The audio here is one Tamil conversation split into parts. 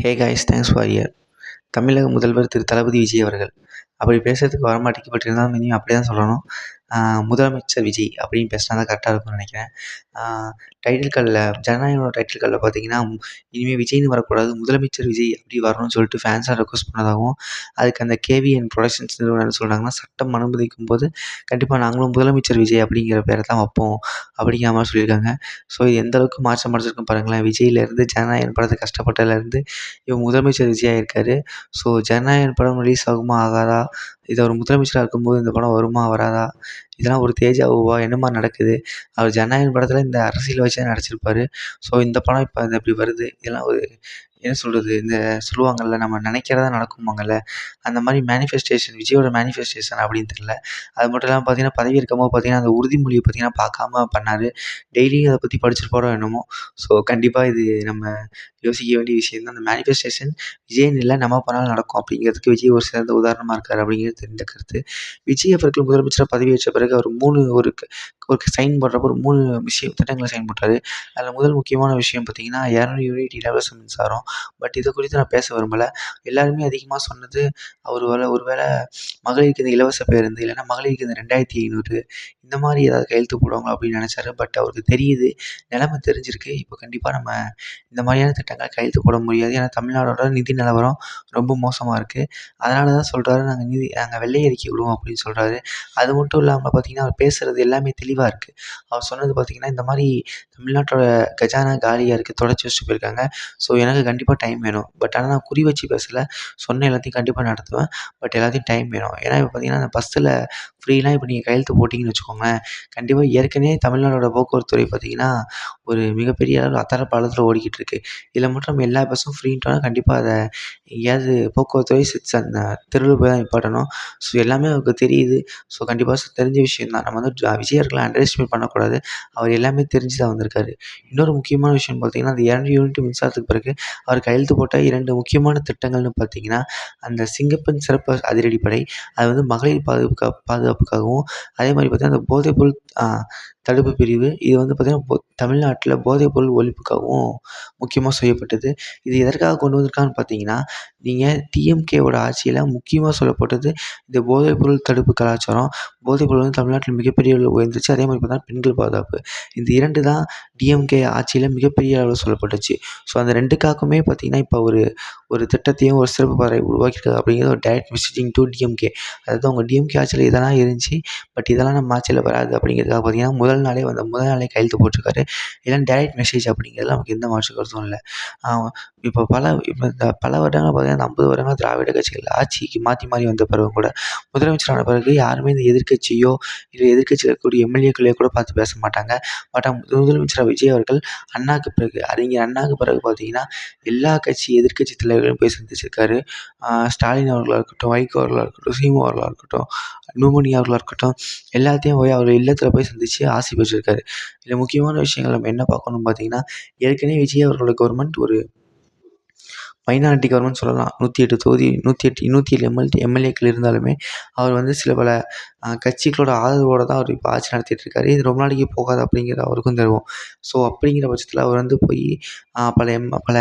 Hey guys, thanks for year. தமிழக முதல்வர் திரு தளபதி விஜய் அவர்கள் அப்படி பேசுறதுக்கு வரமாட்டேங்குது. பட் இருந்தாலும் இனியும் அப்படியே தான் சொல்லணும். முதலமைச்சர் விஜய் அப்படின்னு பேசினா தான் கரெக்டாக இருக்கும்னு நினைக்கிறேன். டைட்டில் கார்டில் ஜனநாயகனோட டைட்டில் கார்டில் பார்த்தீங்கன்னா, இனிமேல் விஜய்னு வரக்கூடாது, முதலமைச்சர் விஜய் அப்படி வரணும்னு சொல்லிட்டு ஃபேன்ஸாக ரெக்வஸ்ட் பண்ணதாகவும், அதுக்கு அந்த கேவிஎன் ப்ரொடக்ஷன்ஸ் நிறுவனம் என்ன சொல்கிறாங்கன்னா, சட்டம் அனுமதிக்கும் போது கண்டிப்பாக நாங்களும் முதலமைச்சர் விஜய் அப்படிங்கிற பேரை தான் வைப்போம் அப்படிங்கிற மாதிரி சொல்லியிருக்காங்க. ஸோ இது எந்த அளவுக்கு மாற்றம் அடைஞ்சிருக்கும் பாருங்களேன். விஜய்லேருந்து ஜனநாயகன் படத்தை கஷ்டப்பட்டதுலேருந்து இவன் முதலமைச்சர் விஜய் ஆயிருக்காரு. ஸோ ஜனநாயகன் படம் ரிலீஸ் ஆகுமா ஆகாதா, இது அவர் முதலமைச்சராக இருக்கும்போது இந்த படம் வருமா வராதா, இதெல்லாம் ஒரு தேஜாவுவா, என்னமா நடக்குது? அவர் ஜனநாயகன் படத்தில் இந்த அரசியல் வச்சு தான் நடிச்சிருப்பாரு. ஸோ இந்த படம் இப்போ அது இப்படி வருது. இதெல்லாம் ஒரு என்ன சொல்கிறது, இந்த சொல்லுவாங்கள்ல, நம்ம நினைக்கிறதா நடக்குமாங்கல்ல, அந்த மாதிரி மேனிஃபெஸ்டேஷன், விஜயோட மேனிஃபெஸ்டேஷன் அப்படின்னு தெரியல. அது மட்டும் இல்லாமல் பார்த்தீங்கன்னா, பதவி இருக்கும்போது பார்த்தீங்கன்னா, அந்த உறுதிமொழியை பார்த்தீங்கன்னா பார்க்காம பண்ணார். டெய்லியும் அதை பற்றி படிச்சிருப்பாரோ என்னமோ. ஸோ கண்டிப்பாக இது நம்ம யோசிக்க வேண்டிய விஷயம் தான். அந்த மேனிஃபெஸ்டேஷன் விஜய்னு இல்லை, நம்ம பண்ணாலும் நடக்கும் அப்படிங்கிறதுக்கு விஜய் ஒரு சிறந்த உதாரணமாக இருக்கார் அப்படிங்கிறது தெரிந்த கருத்து. விஜய் அவர்கள் முதலமைச்சராக பதவியேற்ற பிறகு அவர் ஒரு சைன் பண்ணுறப்போ ஒரு 3 திட்டங்களை சைன் பண்ணுறாரு. அதில் முதல் முக்கியமான விஷயம் பார்த்தீங்கன்னா, 200 யூனிட் இலவச மின்சாரம். பட் இதை குறித்து நான் பேச விரும்பலை. எல்லாருமே அதிகமாக சொன்னது, அவர் ஒருவேளை மகளிருக்கு இந்த இலவச பேருந்து, இல்லைன்னா மகளிருக்கு இந்த 2500 இந்த மாதிரி ஏதாவது கையெழுத்து போடுவாங்களோ அப்படின்னு நினச்சாரு. பட் அவருக்கு தெரியுது, நிலைமை தெரிஞ்சிருக்கு. இப்போ கண்டிப்பாக நம்ம இந்த மாதிரியான திட்டங்கள் கையெழுத்து போட முடியாது. ஏன்னா தமிழ்நாடோட நிதி நிலவரம் ரொம்ப மோசமாக இருக்குது. அதனால தான் சொல்கிறாரு, நாங்கள் வெள்ளை அறிக்கை விடுவோம் அப்படின்னு சொல்கிறாரு. அது மட்டும் இல்லாமல் பார்த்தீங்கன்னா, அவர் பேசுகிறது எல்லாமே தெளிவாக இருக்குது. அவர் சொன்னது பார்த்தீங்கன்னா, இந்த மாதிரி தமிழ்நாட்டோட கஜானா காலியாக இருக்குது, தொடச்சி வச்சுட்டு போயிருக்காங்க. ஸோ எனக்கு கண்டிப்பாக டைம் வேணும். பட் ஆனால் நான் குறி வச்சு பேசலை, சொன்ன எல்லாத்தையும் கண்டிப்பாக நடத்துவேன். பட் எல்லாத்தையும் டைம் வேணும். ஏன்னா இப்போ பார்த்தீங்கன்னா, அந்த பஸ்ஸில் ஃப்ரீலாம் இப்போ நீங்கள் கையெழுத்து போட்டிங்கன்னு வச்சுக்கோங்களேன், கண்டிப்பாக ஏற்கனவே தமிழ்நாடோட போக்குவரத்து துறை பார்த்தீங்கன்னா, ஒரு மிகப்பெரிய அளவில் அத்தர பாலத்தில் ஓடிக்கிட்டு இருக்குது. இதில் மட்டும் நம்ம எல்லா பஸ்ஸும் ஃப்ரீன்ட்டோன்னா கண்டிப்பாக அதை எங்கேயாவது போக்குவரத்து துறை அந்த தெருவில் போய் தான் நிப்பாட்டணும். ஸோ எல்லாமே அவருக்கு தெரியுது. ஸோ கண்டிப்பாக தெரிஞ்ச விஷயம் தான். நம்ம வந்து விஜய் அவர்களை அண்டர் எஸ்டிமேட் பண்ணக்கூடாது. அவர் எல்லாமே தெரிஞ்சு தான் வந்திருக்காரு. இன்னொரு முக்கியமான விஷயம் பார்த்தீங்கன்னா, அந்த 200 யூனிட் மின்சாரத்துக்கு பிறகு அவர் கையெழுத்து போட்ட 2 முக்கியமான திட்டங்கள்னு பார்த்தீங்கன்னா, அந்த சிங்கப்பெண் சிறப்பு அதிரடிப்படை, அது வந்து மகளிர் பாதுகாப்புக்காகவும், அதே மாதிரி பார்த்தீங்கன்னா, அந்த போதைப்பொருள் தடுப்பு பிரிவு, இது வந்து பார்த்தீங்கன்னா தமிழ்நாட்டில் போதைப்பொருள் ஒழிப்புக்காகவும் முக்கியமாக செய்யப்பட்டது. இது எதற்காக கொண்டு வந்திருக்கான்னு பார்த்தீங்கன்னா, நீங்கள் டிஎம்கேவோட ஆட்சியில் முக்கியமாக சொல்லப்பட்டது இந்த போதைப்பொருள் தடுப்பு கலாச்சாரம். போதைப்பொருள் வந்து தமிழ்நாட்டில் மிகப்பெரிய அளவில் உயர்ந்துச்சு. அதே மாதிரி பார்த்தீங்கன்னா, பெண்கள் பாதுகாப்பு. இந்த 2 தான் டிஎம்கே ஆட்சியில் மிகப்பெரிய அளவில் சொல்லப்பட்டுச்சு. ஸோ அந்த 2க்காகவுமே பார்த்தீங்கன்னா, இப்போ ஒரு திட்டத்தையும் ஒரு சிறப்பு பாதையை உருவாக்கியிருக்காரு அப்படிங்கிறது ஒரு டைரக்ட் மெசேஜிங் டூ டிஎம்கே. அதாவது அவங்க டிஎம்கே ஆட்சியில் இதெல்லாம் இருந்துச்சு, பட் இதெல்லாம் நம்ம ஆட்சியில் வராது அப்படிங்கிறதுக்காக பார்த்தீங்கன்னா, முதல் நாளே கையெழுத்து போட்டிருக்காரு. இதெல்லாம் டைரக்ட் மெசேஜ் அப்படிங்கிறதுல நமக்கு எந்த மாற்று கருத்தும் இல்லை. இப்போ இந்த பல வருடங்கள் பார்த்தீங்கன்னா, இந்த 50 வருடங்கள் திராவிட கட்சிகள் ஆட்சிக்கு மாறி வந்த பிறகும் கூட, முதலமைச்சரான பிறகு யாருமே இந்த எதிர்க்கட்சியோ, இல்லை எதிர்க்கட்சியில் இருக்கக்கூடிய எம்எல்ஏக்களையோ கூட பார்த்து பேச மாட்டாங்க. பட் முதலமைச்சர் விஜய் அவர்கள் அறிஞர் அண்ணாவுக்கு பிறகு பார்த்தீங்கன்னா, எல்லா எதிர்க்கட்சி தலைவர்களையும் போய் சந்திச்சிருக்காரு. ஸ்டாலின் அவர்களாக இருக்கட்டும், வைகோ அவர்களாக இருக்கட்டும், சீமான் அவர்களாக இருக்கட்டும், அன்புமணி அவர்களாக இருக்கட்டும், எல்லாத்தையும் போய் அவர் இல்லத்தில் போய் சந்தித்து ஆசி பெற்றிருக்காரு. இதில் முக்கியமான விஷயங்கள் நம்ம என்ன பார்க்கணும்னு பார்த்தீங்கன்னா, ஏற்கனவே விஜய் அவர்களோட கவர்மெண்ட் ஒரு மைனாரிட்டி கவர்மெண்ட் சொல்லலாம். 108 தொகுதி 107 எம்எல்ஏக்கள் இருந்தாலுமே, அவர் வந்து சில பல கட்சிகளோட ஆதரவோடு தான் அவர் இப்போ ஆட்சி நடத்திட்டுருக்காரு. இது ரொம்ப நாளைக்கு போகாது அப்படிங்கிறது அவருக்கும் தெரியும். ஸோ அப்படிங்கிற பட்சத்தில் அவர் வந்து போய் பல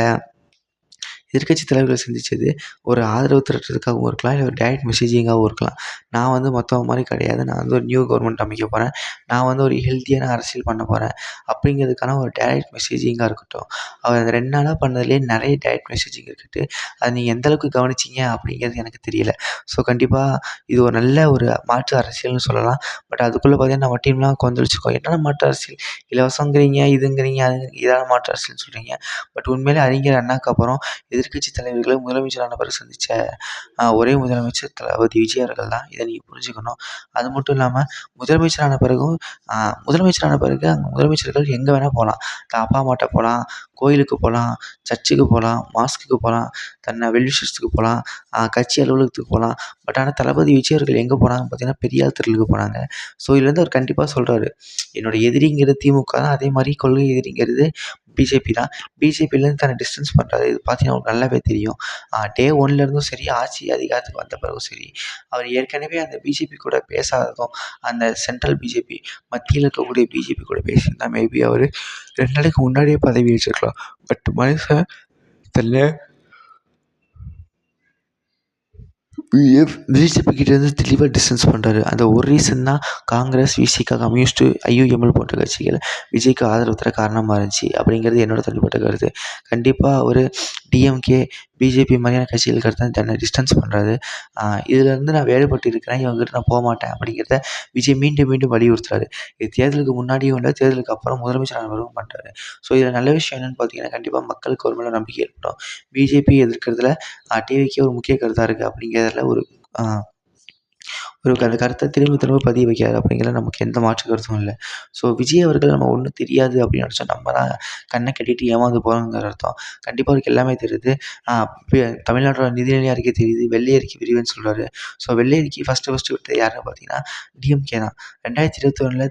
எதிர்க்கட்சி தலைவர்களை சந்தித்தது ஒரு ஆதரவு திரட்டுறதுக்காகவும் இருக்கலாம், இல்லை ஒரு டைரக்ட் மெசேஜிங்காகவும் இருக்கலாம். நான் வந்து மற்றவங்க மாதிரி கிடையாது, நான் வந்து ஒரு நியூ கவர்மெண்ட் அமைக்க போகிறேன், நான் வந்து ஒரு ஹெல்த்தியான அரசியல் பண்ண போகிறேன் அப்படிங்கிறதுக்கான ஒரு டைரக்ட் மெசேஜிங்காக இருக்கட்டும். அவர் அந்த 2 நாளாக பண்ணதுலேயே நிறைய டைரக்ட் மெசேஜிங் இருக்குது. அது நீங்கள் எந்த அளவுக்கு கவனிச்சிங்க அப்படிங்கிறது எனக்கு தெரியல. ஸோ கண்டிப்பாக இது ஒரு நல்ல ஒரு மாற்று அரசியல்னு சொல்லலாம். பட் அதுக்குள்ளே பார்த்தீங்கன்னா, நம்ம டீம்லாம் கொந்தளிச்சுக்கோ, என்னென்ன மாற்று அரசியல், இலவசங்கிறீங்க, இதுங்கிறீங்க, இதான மாற்று அரசியல்னு சொல்கிறீங்க. பட் உண்மையிலே அறிஞர் அண்ணாக்கு அப்புறம் எதிர்க்கட்சி தலைவர்களை முதலமைச்சரான பிறகு சந்தித்த ஒரே முதலமைச்சர் தளபதி விஜய் அவர்கள் தான். இதை நீங்கள் புரிஞ்சுக்கணும். அது மட்டும் இல்லாமல் முதலமைச்சரான பிறகு அங்கே முதலமைச்சர்கள் எங்கே வேணால் போகலாம். அப்பா அம்மாட்ட போகலாம், கோயிலுக்கு போகலாம், சர்ச்சுக்கு போகலாம், மாஸ்க்குக்கு போகலாம், வெல்விஷர்ஸுக்கு போகலாம், கட்சி அலுவலகத்துக்கு போகலாம். பட் ஆனால் தளபதி விஜய் அவர்கள் எங்கே போனாங்கன்னு பார்த்தீங்கன்னா, பெரியார் திடலுக்கு போனாங்க. ஸோ இதுலேருந்து அவர் கண்டிப்பாக சொல்கிறாரு, என்னோட எதிரிங்கிறது திமுக தான், அதே மாதிரி கொள்கை எதிரிங்கிறது பிஜேபி தான். பிஜேபியிலேருந்து தன்னை டிஸ்டன்ஸ் பண்ணுறாரு. இது பார்த்தீங்கன்னா அவருக்கு நல்லாவே தெரியும். டே 1லேருந்தும் சரி, ஆட்சி அதிகாரத்துக்கு வந்த பிறகும் சரி, அவர் ஏற்கனவே அந்த பிஜேபி கூட பேசாததும், அந்த சென்ட்ரல் பிஜேபி, மத்தியில் இருக்கக்கூடிய பிஜேபி கூட பேசியிருந்தா மேபி அவர் 2 நாளைக்கு முன்னாடியே பதவி ஏற்றிருக்கலாம். பட் மனுஷன் தன்னை பிஜேபி கிட்டேருந்து தெளிவாக டிஸ்டன்ஸ் பண்ணுறாரு. அந்த ஒரு ரீசன் தான் காங்கிரஸ், விசிக, கம்யூனிஸ்ட்டு, ஐயுஎம்எல் போன்ற கட்சிகள் விஜய்க்கு ஆதரவு தர காரணமாக இருந்துச்சு அப்படிங்கிறது என்னோட தனிப்பட்ட கருத்து. கண்டிப்பாக அவர் டிஎம்கே, பிஜேபி மாதிரியான கட்சிகளுக்கு அடுத்து தன்னை டிஸ்டன்ஸ் பண்ணுறாரு. இதுலேருந்து நான் வேறுபட்டு இருக்கிறேன், இவங்ககிட்ட நான் போகமாட்டேன் அப்படிங்கிறத விஜய் மீண்டும் மீண்டும் வலியுறுத்துறாரு. இது தேர்தலுக்கு முன்னாடியும் இல்லை, தேர்தலுக்கு அப்புறம் முதலமைச்சர் ஆனவரும் பண்ணுறாரு. ஸோ இதில் நல்ல விஷயம் என்னென்னு பார்த்தீங்கன்னா, கண்டிப்பாக மக்களுக்கு ஒரு மேலே நம்பிக்கை ஏற்படும். பிஜேபி எதிர்க்கிறதுல டிவிக்கே ஒரு முக்கிய கருத்தாக இருக்குது அப்படிங்கிறதுல ஒரு அந்த கருத்தை திரும்ப திரும்ப பதிய வைக்கிறாரு அப்படிங்கிறதுல நமக்கு எந்த மாற்று கருத்தும் இல்லை. ஸோ விஜய் அவர்கள் நம்ம ஒன்றும் தெரியாது அப்படின்னு நினச்சா நம்ம தான் கண்ணை கட்டிட்டு ஏமாந்து போகிறோங்கிற அர்த்தம். கண்டிப்பாக அவருக்கு எல்லாமே தெரியுது. தமிழ்நாட்டோட நிதிநிலை அறிக்கை தெரியுது, வெள்ளை அறிக்கை விரிவுன்னு சொல்கிறாரு. ஸோ வெள்ளை அறிக்கை ஃபஸ்ட்டு விட்டது யாருன்னு பார்த்தீங்கன்னா டிஎம்கே தான். 2021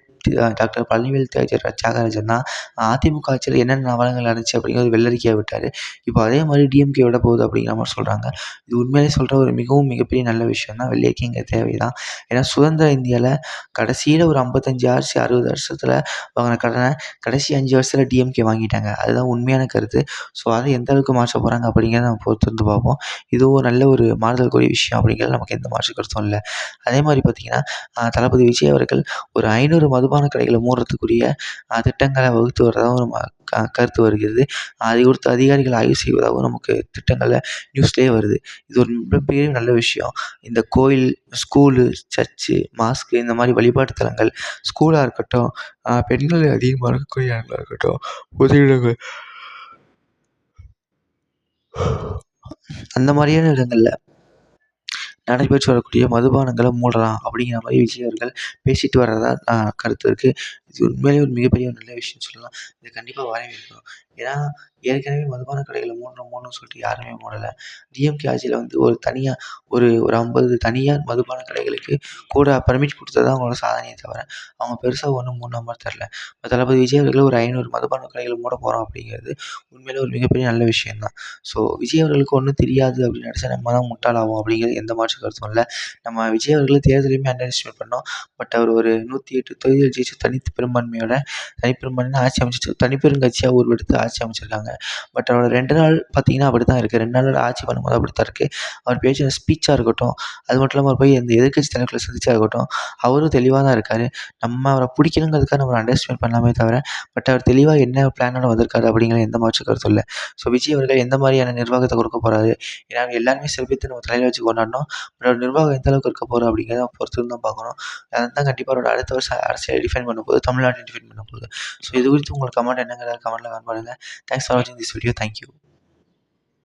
டாக்டர் பழனிவேல் தியாகராஜன் தான் அதிமுக ஆட்சியில் என்னென்ன நவலங்கள் நடந்துச்சு அப்படிங்கிறது வெள்ளரிக்கையாக விட்டார். இப்போ அதே மாதிரி டிஎம்கே விட போகுது அப்படிங்கிற மாதிரி சொல்கிறாங்க. இது உண்மையிலே சொல்கிற ஒரு மிகப்பெரிய நல்ல விஷயம் தான். வெள்ளை அறிக்கைங்க தேவை தான். ஏன்னா சுதந்திர இந்தியாவில் கடைசியில் ஒரு 55 ஆட்சி 60 வருஷத்தில் வாங்கின கடனை கடைசி 5 வருஷத்தில் டிஎம்கே வாங்கிட்டாங்க. அதுதான் உண்மையான கருத்து. ஸோ அதை எந்த அளவுக்கு மாற்ற போகிறாங்க அப்படிங்கிறத நம்ம பொறுத்திருந்து பார்ப்போம். இதுவும் நல்ல ஒரு மாறுதல்குரிய விஷயம் அப்படிங்கிறது நமக்கு எந்த மாற்று கருத்தும் இல்லை. அதே மாதிரி பார்த்திங்கன்னா தளபதி விஜய் அவர்கள் ஒரு 500 மதுபான கடைகளை மூடுறதுக்குரிய திட்டங்களை வகுத்து வர்றதாகவும் நம்ம கருத்து வருகிறது. அதை குறித்து அதிகாரிகள் ஆய்வு செய்வதாகவும் நமக்கு திட்டங்களில் நியூஸ்லேயே வருது. இது ஒரு மிகப்பெரிய நல்ல விஷயம். இந்த கோயில், ஸ்கூலு, சர்ச்சு, மாஸ்க்கு இந்த மாதிரி வழிபாட்டு தலங்கள், ஸ்கூலாக இருக்கட்டும், பெண்கள் அதிகமாக இருக்கக்கூடிய இடங்களாக இருக்கட்டும், பொது இடங்கள், அந்த மாதிரியான இடங்களில் நடைபெற்று வரக்கூடிய மதுபானங்களை மூடலாம் அப்படிங்கிற மாதிரி விஜய் அவர்கள் பேசிட்டு வர்றதா கருத்து இருக்குது. இது உண்மையிலேயே ஒரு மிகப்பெரிய நல்ல விஷயம்னு சொல்லலாம். இது கண்டிப்பாக வரவேற்கணும். ஏன்னா ஏற்கனவே மதுபான கடைகளை மூடணும்னு சொல்லிட்டு யாருமே மூடலை. டிஎம்கே ஆட்சியில் வந்து ஒரு தனியாக ஒரு 50 தனியார் மதுபான கடைகளுக்கு கூட பர்மிட் கொடுத்தது தான் அவங்களோட சாதனையே தவிர அவங்க பெருசாக ஒன்றும் மூடின மாதிரி தெரில. தளபதி விஜய் அவர்கள் ஒரு 500 மதுபான கடைகளை மூட போகிறோம் அப்படிங்கிறது உண்மையிலே ஒரு மிகப்பெரிய நல்ல விஷயம் தான். ஸோ விஜய் அவர்களுக்கு ஒன்றும் தெரியாது அப்படின்னு நினச்சா நம்ம தான் முட்டாளாகும் அப்படிங்கிறது எந்த மாற்று கருத்தும் இல்லை. நம்ம விஜய் அவர்கள் தேர்தலையுமே அண்டர் எஸ்டிமேட் பண்ணோம். பட் அவர் ஒரு 108 தொகுதிகள் ஜெயிச்சு தனிப்பெரும்பான்மையான ஆட்சி அமைச்சு தனிப்பெருங்கட்சியாக உருவெடுத்து ஆட்சி அமைச்சிருக்காங்க. பட் அவரோட 2 நாள் பார்த்தீங்கன்னா அப்படி தான் இருக்குது. 2 நாள் ஆட்சி பண்ணும்போது அப்படி தான் இருக்குது. அவர் பேசின ஸ்பீச்சாக இருக்கட்டும், அது மட்டும் இல்லாமல் அவர் போய் இந்த எதிர்க்கட்சி தலைவர்களை சந்திச்சா இருக்கட்டும், அவரும் தெளிவாக தான் இருக்கார். நம்ம அவரை பிடிக்கணுங்கிறதுக்காக நம்ம அண்டர் எஸ்டிமேட் பண்ணலாமே தவிர, பட் அவர் தெளிவாக என்ன பிளானோட வந்திருக்காரு அப்படிங்கிற எந்த மாற்று கருத்தும் இல்லை. ஸோ விஜய் அவர்கள் எந்த மாதிரியான நிர்வாகத்தை கொடுக்க போகிறாரு, ஏன்னா எல்லாருமே சிறப்பித்து நம்ம தலையில் வச்சு கொண்டாடணும். பட் அவர் நிர்வாகம் எந்த அளவுக்கு இருக்க போகிறோம் அப்படிங்கிறத பொறுத்து தான் பார்க்கணும். அதுதான் கண்டிப்பாக அவரோட அடுத்த வருஷம் அரசியலை டிஃபைன் பண்ண போகுது, தமிழ்நாட்டை டிஃபைன் பண்ண போகுது. ஸோ இது குறித்து உங்களுக்கு கமெண்ட் என்னங்கிறத கமெண்ட்டில் கமெண்ட் பண்ணுங்கள். தேங்க்ஸ் ஃபார் வாட்சிங் திஸ் வீடியோ. தேங்க்யூ.